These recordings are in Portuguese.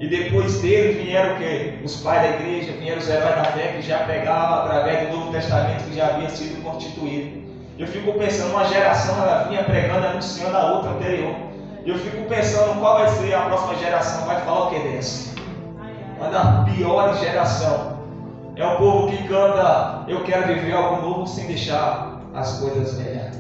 E depois dele vieram o quê? Os pais da igreja, vieram os heróis da fé que já pregavam através do Novo Testamento que já havia sido constituído. Eu fico pensando, uma geração ela vinha pregando, anunciando a outra anterior. Eu fico pensando qual vai ser a próxima geração, vai falar o que dessa? Uma das piores gerações. É um povo que canta, eu quero viver algo novo sem deixar as coisas velhas.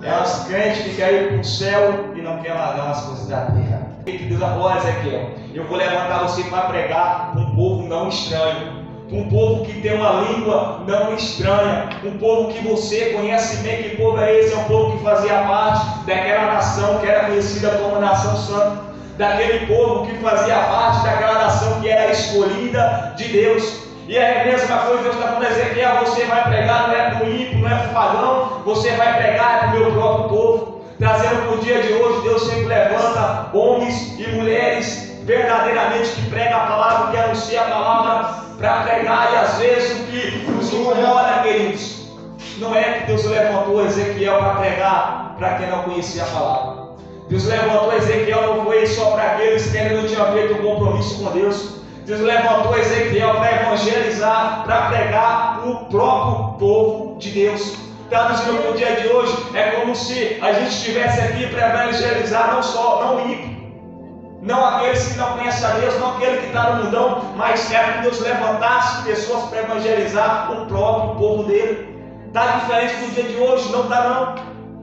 É uns crentes que querem ir para o céu e não querem largar as coisas da terra. Que Deus falou, Ezequiel, eu vou levantar você para pregar para um povo não estranho. Um povo que tem uma língua não estranha, um povo que você conhece bem. Que povo é esse? É um povo que fazia parte daquela nação que era conhecida como Nação Santa, daquele povo que fazia parte daquela nação que era escolhida de Deus. E é a mesma coisa, Deus está falando a Ezequiel, você vai pregar, não é para o ímpio, não é para o pagão, você vai pregar é para o meu próprio povo. Trazendo para o dia de hoje, Deus sempre levanta homens e mulheres verdadeiramente que pregam a palavra, que anunciam a palavra para pregar. E às vezes o que nos incomoda, queridos, não é que Deus levantou Ezequiel para pregar para quem não conhecia a palavra. Deus levantou Ezequiel não foi só para aqueles que ainda não tinham feito um compromisso com Deus. Deus levantou Ezequiel para evangelizar, para pregar para o próprio povo de Deus. Traduzindo para o dia de hoje, é como se a gente estivesse aqui para evangelizar não o ímpio, não aqueles que não conhecem a Deus, não aquele que está no mundão, mas é que Deus levantasse pessoas para evangelizar o próprio povo dele. Está diferente do dia de hoje? Não está não.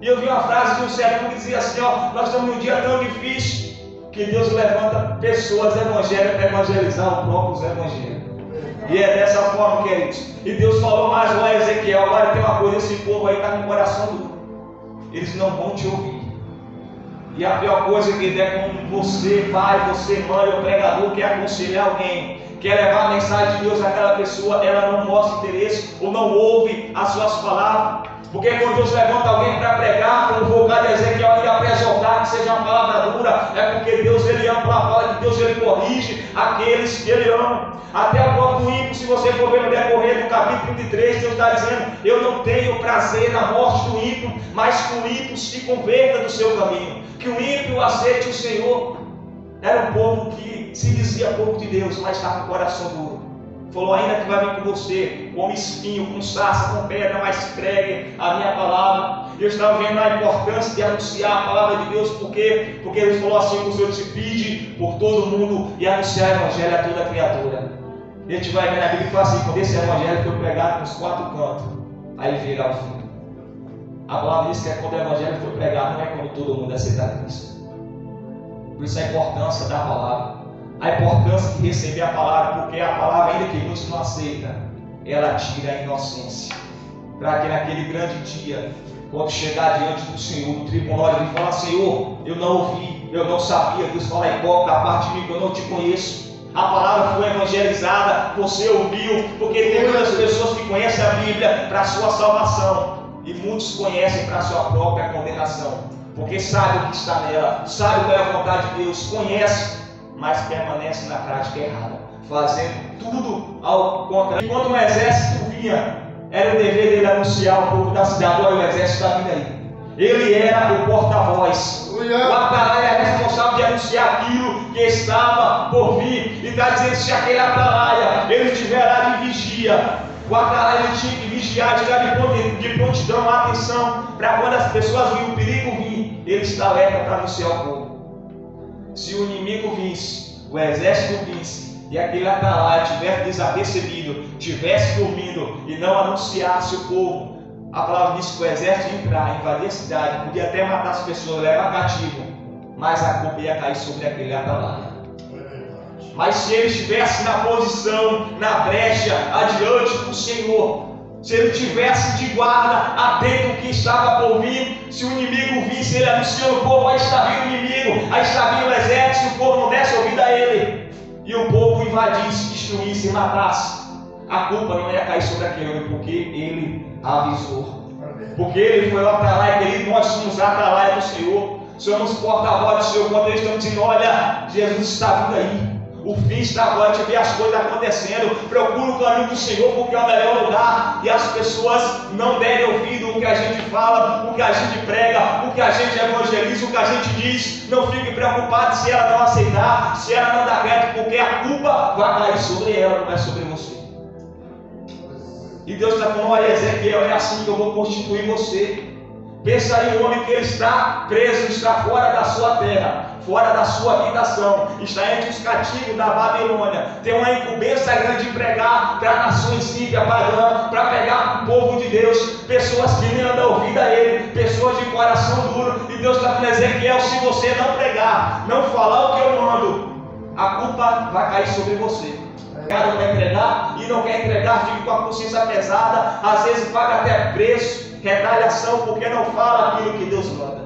E eu vi uma frase de um servo que dizia assim, nós estamos num dia tão difícil que Deus levanta pessoas evangélicas para evangelizar o próprio evangelho. E é dessa forma, queridos. E Deus falou mais lá a Ezequiel, agora tem uma coisa, esse povo aí está com o coração duro. Eles não vão te ouvir. E a pior coisa que é como você, pai, você, mãe, ou pregador, quer aconselhar alguém, quer levar a mensagem de Deus àquela pessoa, ela não mostra interesse ou não ouve as suas palavras. Porque quando Deus levanta alguém para pregar, como foi o caso de Ezequiel, e para exortar que seja uma palavra dura, é porque Deus ele ama, a fala de Deus ele corrige aqueles que ele ama. Até o próprio ímpio, se você for ver no decorrer do capítulo 33, Deus está dizendo, eu não tenho prazer na morte do ímpio, mas que o ímpio se converta do seu caminho, que o ímpio aceite o Senhor. Era um povo que se dizia povo de Deus, mas estava com o coração duro. Falou, ainda que vai vir com você, com espinho, com sarça, com pedra, mas pregue a minha palavra. Eu estava vendo a importância de anunciar a palavra de Deus, porque ele falou assim, o Senhor te pede por todo mundo e anunciar o evangelho a toda criatura. A gente vai ver na Bíblia que fala assim, quando esse evangelho foi pregado nos 4 cantos, aí virá o fim. A palavra diz que é quando o evangelho foi pregado, não é quando todo mundo aceita Cristo. Por isso a importância da palavra. A importância de receber a palavra, porque a palavra, ainda que muitos não aceita, ela tira a inocência. Para que naquele grande dia, quando chegar diante do Senhor, do tribunal, ele fala, Senhor, eu não ouvi, eu não sabia. Deus fala, hipócrita, a parte de mim que eu não te conheço. A palavra foi evangelizada, você ouviu, porque tem muitas pessoas que conhecem a Bíblia para a sua salvação, e muitos conhecem para a sua própria condenação, porque sabe o que está nela, sabe qual é a vontade de Deus, conhece, mas permanece na prática errada, fazendo tudo ao contrário. Enquanto um exército vinha, era o dever dele anunciar ao povo da cidade, olha, o exército está vindo aí. Ele era o porta-voz. O atalaia é responsável de anunciar aquilo que estava por vir. E está dizendo, se aquele atalaia, ele estiver lá de vigia, o atalaia ele tinha que vigiar, tirar de prontidão a atenção, para quando as pessoas virem o perigo vir, ele está alerta para anunciar o povo. Se o inimigo visse, o exército visse, e aquele atalaia tivesse desapercebido, tivesse dormindo e não anunciasse o povo, a palavra diz que o exército ia entrar, invadir a cidade, podia até matar as pessoas, levar cativo, mas a culpa ia cair sobre aquele atalaia. Mas se ele estivesse na posição, na brecha, adiante do Senhor, se ele estivesse de guarda, atento ao que estava por vir, se o inimigo visse ele anunciando o povo, aí está vindo o inimigo, aí está vindo o exército, se o povo não desse ouvido a ele, e o povo invadisse, destruísse e matasse, a culpa não ia cair sobre aquele homem, porque ele avisou. Porque ele foi lá para lá, querido, nós somos a atalaia do Senhor, somos porta-voz do Senhor, quando eles estão dizendo, olha, Jesus está vindo aí. O fim está agora, de ver as coisas acontecendo. Procura o caminho do Senhor, porque é o melhor lugar. E as pessoas não derem ouvido o que a gente fala, o que a gente prega, o que a gente evangeliza, o que a gente diz. Não fique preocupado se ela não aceitar, se ela não dar crédito a culpa vai cair sobre ela, não é sobre você. E Deus está falando: olha, Ezequiel, é assim que eu vou constituir você. Pensa aí, o homem que ele está preso, está fora da sua terra, fora da sua habitação, está entre os cativos da Babilônia, tem uma incumbência grande de pregar para nações ímpias, pagãs, para pegar o povo de Deus, pessoas que nem andam ouvindo a ele, pessoas de coração duro. E Deus está falando: Ezequiel, se você não pregar, não falar o que eu mando, a culpa vai cair sobre você. O cara não quer entregar e não quer entregar, fica com a consciência pesada, às vezes paga até preço, retaliação, porque não fala aquilo que Deus manda.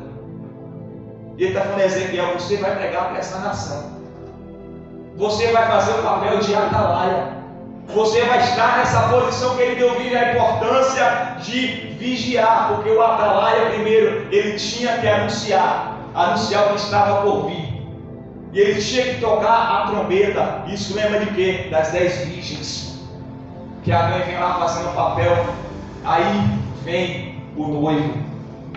E ele está falando: Ezequiel, você vai pregar para essa nação, você vai fazer o papel de atalaia, você vai estar nessa posição que ele deu vídeo, a importância de vigiar, porque o atalaia, primeiro, ele tinha que anunciar o que estava por vir. E ele tinha que tocar a trombeta. Isso lembra de quê? Das 10 virgens, que a mãe vem lá fazendo o papel. Aí vem o noivo,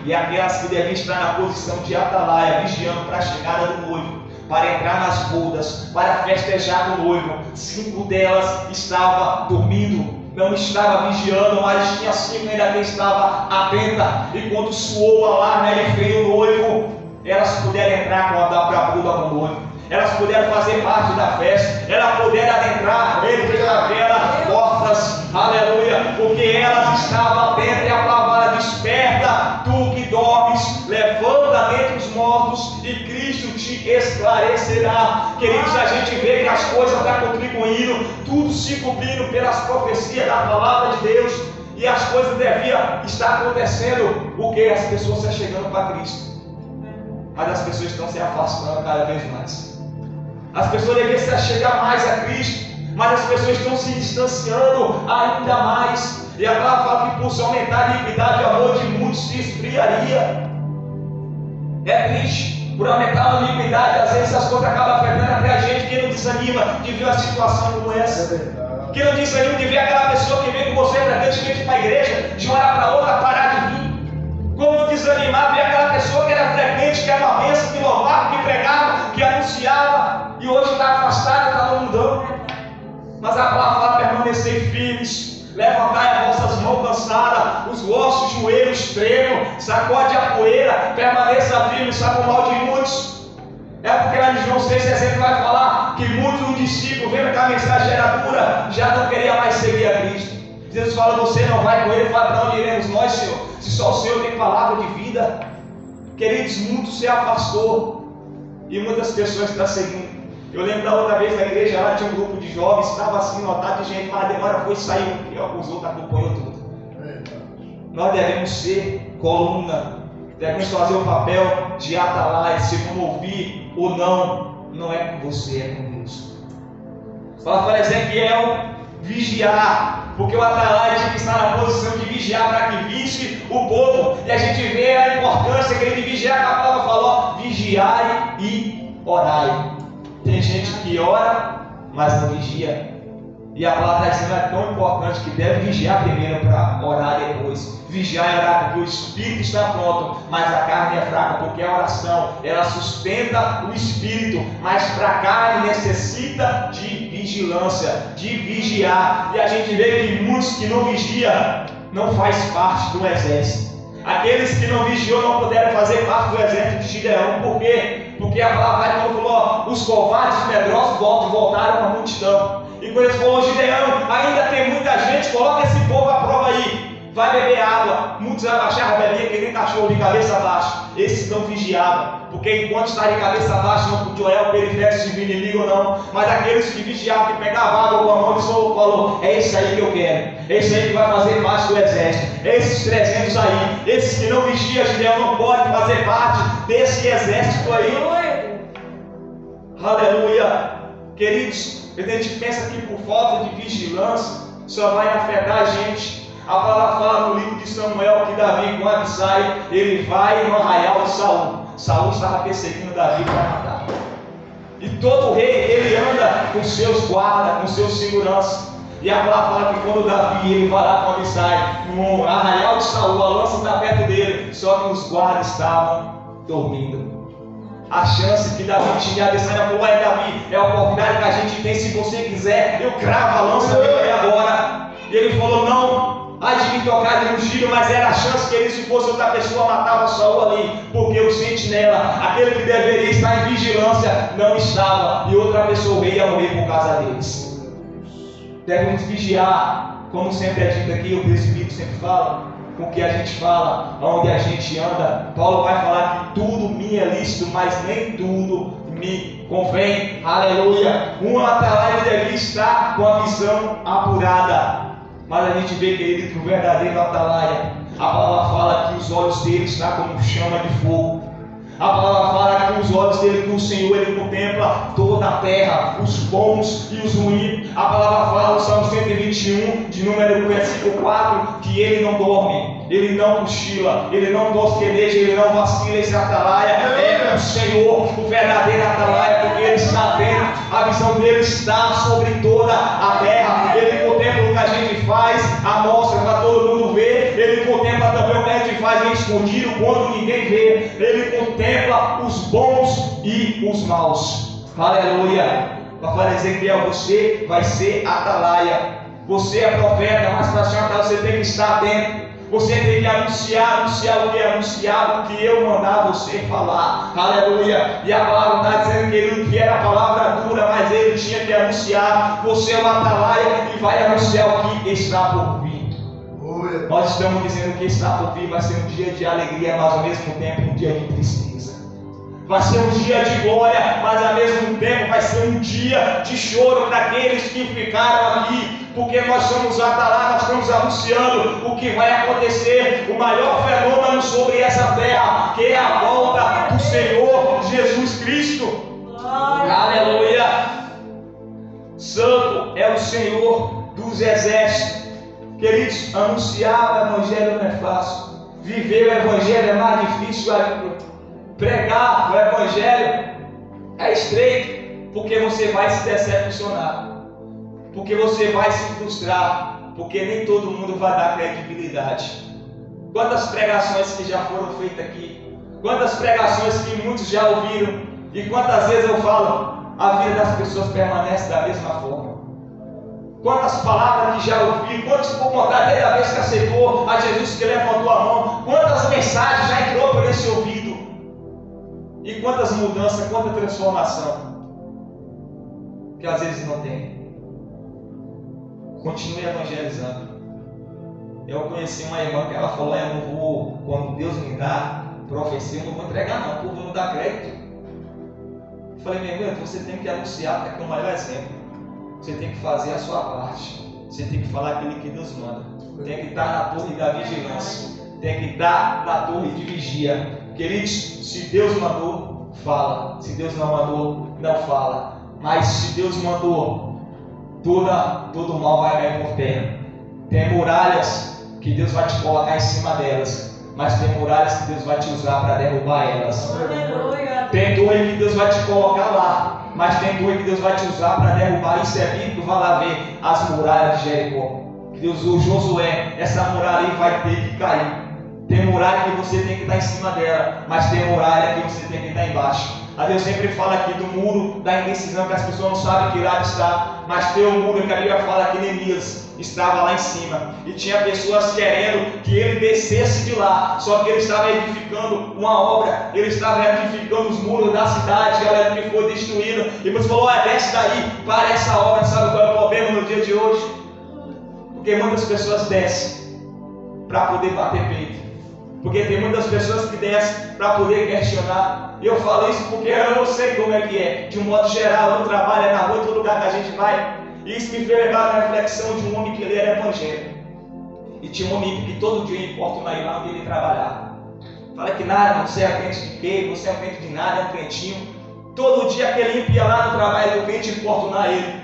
e aquelas que devem estar na posição de atalaia, vigiando para a chegada do noivo, para entrar nas bodas, para festejar com o noivo. 5 delas estavam dormindo, não estava vigiando, mas tinha 5 ainda que estava atenta. E quando soou o alarme, ele veio o noivo, elas puderam entrar para a boda com o noivo, elas puderam fazer parte da festa, elas puderam adentrar entre aquelas portas, aleluia, porque elas estavam atentas. E a palavra: desperta, tu que dormes, levanta dentre os mortos e Cristo te esclarecerá. Queridos, a gente vê que as coisas estão contribuindo, tudo se cumprindo pelas profecias da palavra de Deus, e as coisas deviam estar acontecendo, porque as pessoas estão chegando para Cristo, mas as pessoas estão se afastando cada vez mais. As pessoas deveriam chegar mais a Cristo, mas as pessoas estão se distanciando ainda mais. E a palavra fala que por se aumentar a iniquidade, o amor de muitos se esfriaria. É triste, por aumentar a iniquidade, às vezes as coisas acabam afetando até a gente. Quem não desanima de ver uma situação como essa? Quem não desanima de ver aquela pessoa que vem com você frequentemente para a igreja, de uma hora para outra parar de vir? Como não desanimar ver aquela pessoa que era frequente, que era uma bênção, que louvava, que pregava, que anunciava, e hoje está afastada, está no mundão? Mas a palavra fala: permanecei firmes, levantai as vossas mãos cansadas, os vossos joelhos tremam, sacode a poeira, permaneça firme. Sabe o mal de muitos? É porque lá em João 6,60 vai falar que muitos discípulos, vendo que a mensagem era dura, já não queriam mais seguir a Cristo. Jesus fala: você não vai com ele. Fala: para onde iremos nós, Senhor? Se só o Senhor tem palavra de vida. Queridos, muito se afastou e muitas pessoas estão seguindo. Eu lembro da outra vez na igreja, lá tinha um grupo de jovens, estava assim, lotado de gente, mas a demora foi sair, porque os outros acompanhou tudo. Nós devemos ser coluna, devemos fazer o papel de atalaia. Se vamos ouvir ou não, não é com você, é com Deus. Fala para Ezequiel vigiar, porque o atalaia tinha que estar na posição de vigiar para que visse o povo. E a gente vê a importância que ele de vigiar, que a palavra falou: vigiai e orai. Tem gente que ora, mas não vigia. E a palavra está dizendo: é tão importante que deve vigiar primeiro para orar depois. Vigiar e orar, porque o espírito está pronto, mas a carne é fraca, porque a oração, ela sustenta o espírito, mas para a carne necessita de vigilância, de vigiar. E a gente vê que muitos que não vigiam não faz parte do exército. Aqueles que não vigiou não puderam fazer parte do exército de Gideão. Por quê? Porque a palavra falou: os covardes medrosos voltaram para a multidão. E quando eles falaram: Gideão, ainda tem muita gente, coloca esse povo à prova aí, vai beber água. Muitos vão baixar a rebelião, que nem cachorro de cabeça baixa. Esses não vigiavam, porque enquanto está de cabeça baixa, não podia o periférico se vir inimigo ou não. Mas aqueles que vigiavam, que pegavam água com a mão, eles falou: é esse aí que eu quero, é esse aí que vai fazer parte do exército. Esses 300 aí, esses que não vigiam, Gideão não pode fazer parte desse exército aí. Aleluia. Queridos, a gente pensa que por falta de vigilância só vai afetar a gente. A palavra fala no livro de Samuel que Davi, quando sai, ele vai no arraial de Saul. Saul estava perseguindo Davi para matar. E todo rei, ele anda com seus guardas, com seus seguranças. E a palavra fala que quando Davi, ele vai lá, quando sai no arraial de Saul, a lança está perto dele, só que os guardas estavam dormindo. a chance que Davi tinha. A Adesanya falou: é, Davi, é a oportunidade que a gente tem. Se você quiser, eu cravo a lança dele agora. E ele falou: não, há de me tocar de um tiro, mas era a chance que ele, se fosse outra pessoa, matava Saul ali, porque o sentinela, aquele que deveria estar em vigilância, não estava, e outra pessoa ia morrer por causa deles. Devemos vigiar, como sempre é dito aqui, o presbítero sempre fala, com o que a gente fala, onde a gente anda. Paulo vai falar que tudo me é lícito, mas nem tudo me convém. Aleluia. Um atalaia deve estar com a visão apurada. Mas a gente vê, querido, que o verdadeiro atalaia, a palavra fala que os olhos dele estão como chama de fogo. A palavra fala que os olhos dele, que o Senhor, ele contempla toda a terra, os bons e os ruins. A palavra fala no Salmo 121, de número versículo 4, que ele não dorme, ele não cochila, ele não bosqueneja, ele não vacila. Esse atalaia é o Senhor, o verdadeiro atalaia, porque ele está vendo, a visão dele está sobre toda a terra. Ele contempla o que a gente faz, a mostra para todo mundo ver. Ele contempla também o que a gente faz em escondido, quando ninguém vê. Ele contempla os bons e os maus. Aleluia. Para dizer que você vai ser atalaia. Você é profeta, mas para ser atalaia você tem que estar atento. Você tem que anunciar o que é anunciado, o que eu mandar você falar. Aleluia. E a palavra está dizendo que ele que era a palavra dura, mas ele tinha que anunciar. Você é o atalaia e vai anunciar o que está por vir. Nós estamos dizendo que está por vir vai ser um dia de alegria, mas ao mesmo tempo um dia de tristeza. Vai ser um dia de glória, mas ao mesmo tempo vai ser um dia de choro para aqueles que ficaram aqui, porque nós somos atalaia, nós estamos anunciando o que vai acontecer, o maior fenômeno sobre essa terra, que é a volta do Senhor Jesus Cristo. Aleluia! Santo é o Senhor dos exércitos. Queridos, anunciar o Evangelho não é fácil. Viver o Evangelho é mais difícil. Pregar o Evangelho é estreito, porque você vai se decepcionar, porque você vai se frustrar, porque nem todo mundo vai dar credibilidade. Quantas pregações que já foram feitas aqui, quantas pregações que muitos já ouviram, e quantas vezes eu falo, a vida das pessoas permanece da mesma forma. Quantas palavras que já ouvi, quantos por contar desde a vez que aceitou a Jesus, que levantou a mão, quantas mensagens já entrou por esse ouvido, e quantas mudanças, quanta transformação, que às vezes não tem. Continue evangelizando. Eu conheci uma irmã que ela falou: eu não vou, quando Deus me dá profecia, eu não vou entregar não, o povo não dá crédito. Eu falei: minha irmã, você tem que anunciar, para que é o maior exemplo. Você tem que fazer a sua parte. Você tem que falar aquilo que Deus manda. Tem que estar na torre da vigilância. Tem que estar na torre de vigia. Queridos, se Deus mandou, fala. Se Deus não mandou, não fala. Mas se Deus mandou, todo mal vai cair por terra. Tem muralhas que Deus vai te colocar em cima delas, mas tem muralhas que Deus vai te usar para derrubar elas. Tem torre que Deus vai te colocar lá, mas tem torre que Deus vai te usar para derrubar. Isso é bíblico, vai lá ver as muralhas de Jericó. Deus, o Josué, essa muralha aí vai ter que cair. Tem muralha que você tem que estar em cima dela, mas tem muralha que você tem que estar embaixo. A Deus sempre fala aqui do muro da indecisão, que as pessoas não sabem que lado está, mas tem um muro que a Bíblia fala que Neemias estava lá em cima, e tinha pessoas querendo que ele descesse de lá, só que ele estava edificando uma obra, ele estava edificando os muros da cidade, galera, que foi destruída, e Deus falou: desce daí, para essa obra. Sabe qual é o problema no dia de hoje? Porque muitas pessoas descem para poder bater peito, porque tem muitas pessoas que descem para poder questionar. E eu falo isso porque eu não sei como é que é, de um modo geral, no trabalho, na rua, em todo lugar que a gente vai. E isso me fez levar na reflexão de um homem que ele era evangélico. E tinha um homem que todo dia importunava ir lá onde ele trabalhava. Fala que nada, você é crente de quê? Você é crente de nada, é um crentinho. Todo dia aquele ímpio ia lá no trabalho do crente importunar ele.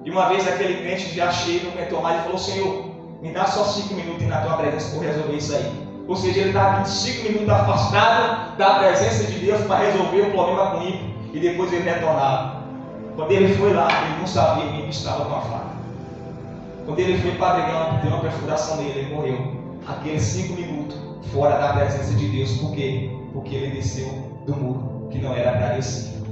E uma vez aquele crente já cheio, não aguentou mais, e falou: Senhor, me dá só 5 minutos na tua presença para resolver isso aí. Ou seja, ele estava 25 minutos afastado da presença de Deus para resolver o problema com o ímpio, e depois ele retornava. Quando ele foi lá, ele não sabia que o ímpio estava com a faca. Quando ele foi para brigar, deu uma perfuração nele, ele morreu. Aqueles 5 minutos fora da presença de Deus. Por quê? Porque ele desceu do muro. que não era agradecido.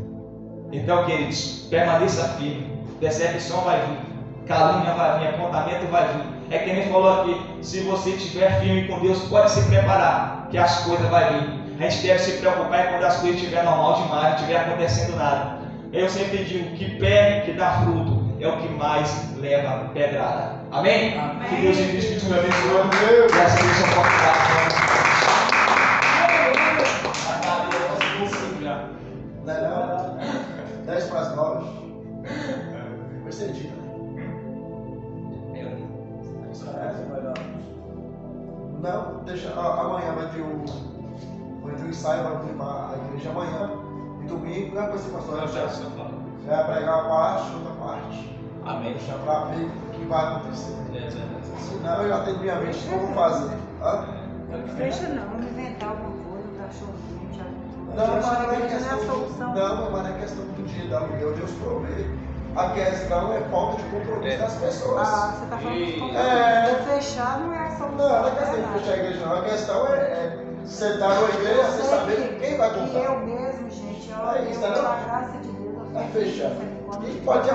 Então, queridos, permaneça firme. Decepção vai vir, calúnia vai vir, apontamento vai vir. É que nem falou aqui, se você estiver firme com Deus, pode se preparar, que as coisas vão vir. A gente deve se preocupar quando as coisas estiverem normal demais, não estiver acontecendo nada. Eu sempre digo que pé que dá fruto é o que mais leva pedrada. Amém? Amém. Que Deus em Cristo te abençoe. Que essa bênção possa dar. Não, 10 para as 9. Vai ser dito. Não, deixa. Amanhã vai ter o ensaio, vai limpar a igreja amanhã. E domingo, não vai ser pastor. Vai pregar uma parte, outra parte. Amém. Deixa para ver o que vai acontecer. Senão eu já tenho minha mente o que eu vou fazer. Deixa não inventar alguma coisa, o cachorro quente. Não, mas não é não é a questão. solução. Não, mas não é questão do dia da mulher, Deus provê. A questão é falta de compromisso das pessoas. Ah, você está falando de É. fechar não é a solução. Não, não é questão de fechar a igreja, não. A questão é sentar na igreja, você saber quem vai E comprar. eu mesmo, gente, olha, É isso, eu, né? pela graça de Deus, eu Vai fechar. fico E pode